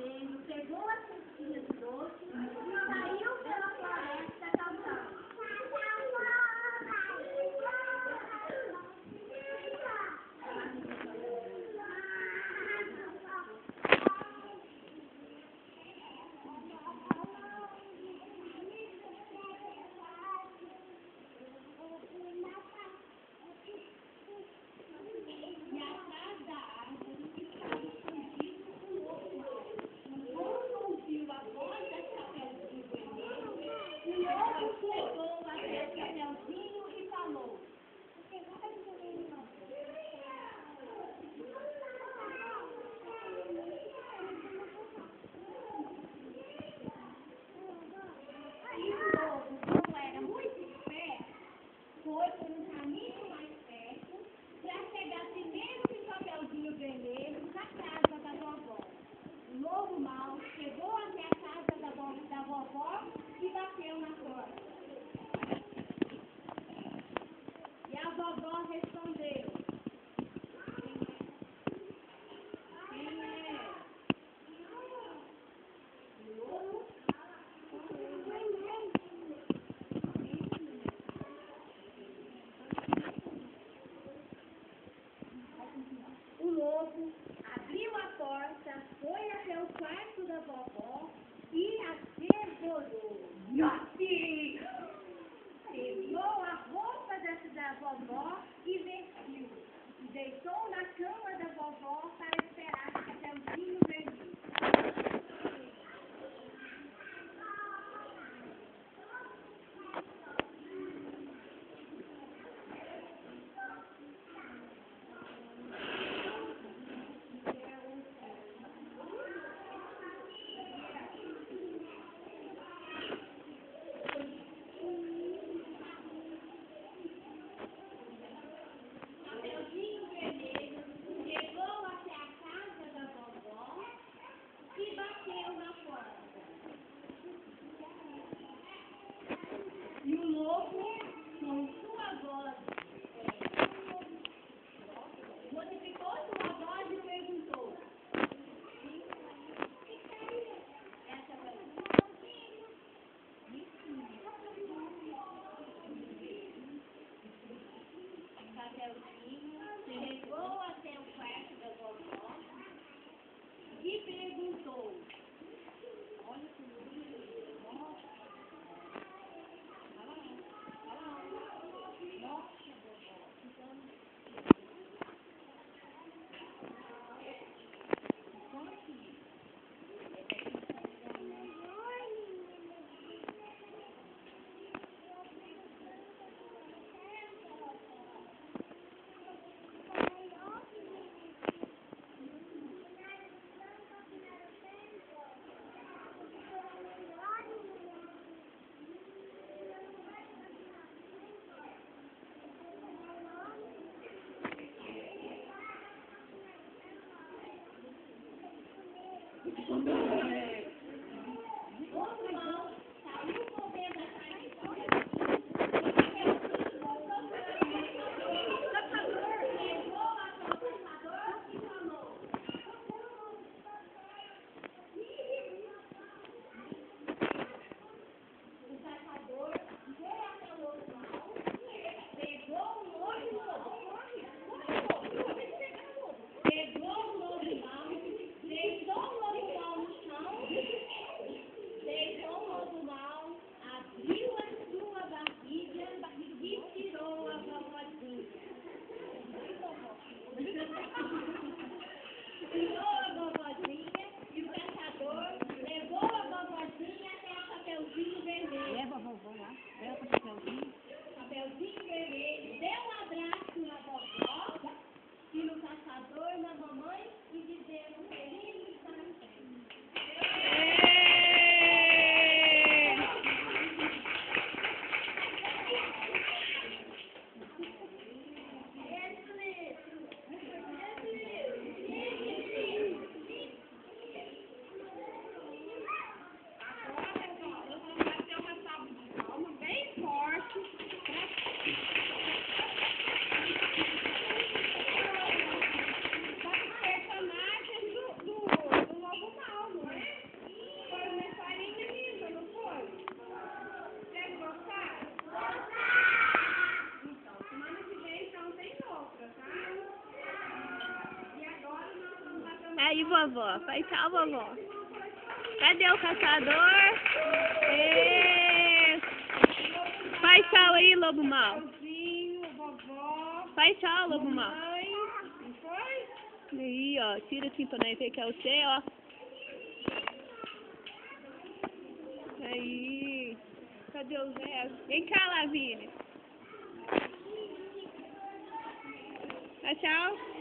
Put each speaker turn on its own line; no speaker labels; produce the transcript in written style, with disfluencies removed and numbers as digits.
vermelho pegou as cestinhas doces e saiu pela floresta cantando. Chegou até o Chapeuzinho e falou. Aí o lobo, como era muito esperto, foi por um caminho mais perto para chegar primeiro que o Chapeuzinho Vermelho na casa da vovó. O lobo mau chegou até a casa da vovó e bateu na porta. E a vovó respondeu. Quem é? O lobo abriu a porta, foi até o quarto da vovó e a devorou. Assim! Pegou a roupa da vovó e vestiu. E deitou na cama da vovó para esperar o Chapeuzinho Vermelho. Chapeuzinho Vermelho chegou até a casa da vovó e bateu na porta. E o lobo, com sua voz, modificou sua voz e perguntou. Essa vai Chapeuzinho chegou até o quarto da vovó e perguntou. Olha que lindo. Nossa, pegou o lobo mau, deitou o lobo mau no chão
E vovó? Faz tchau, vovó. Cadê o caçador? Faz tchau aí, lobo mau.
Vovó,
Faz tchau, lobo mau.
mãe, não foi?
Aí, ó. Tira assim pra nós ver que é o seu, ó. Aí. Cadê o Zé? Vem cá, Lavínia. Tchau, tchau.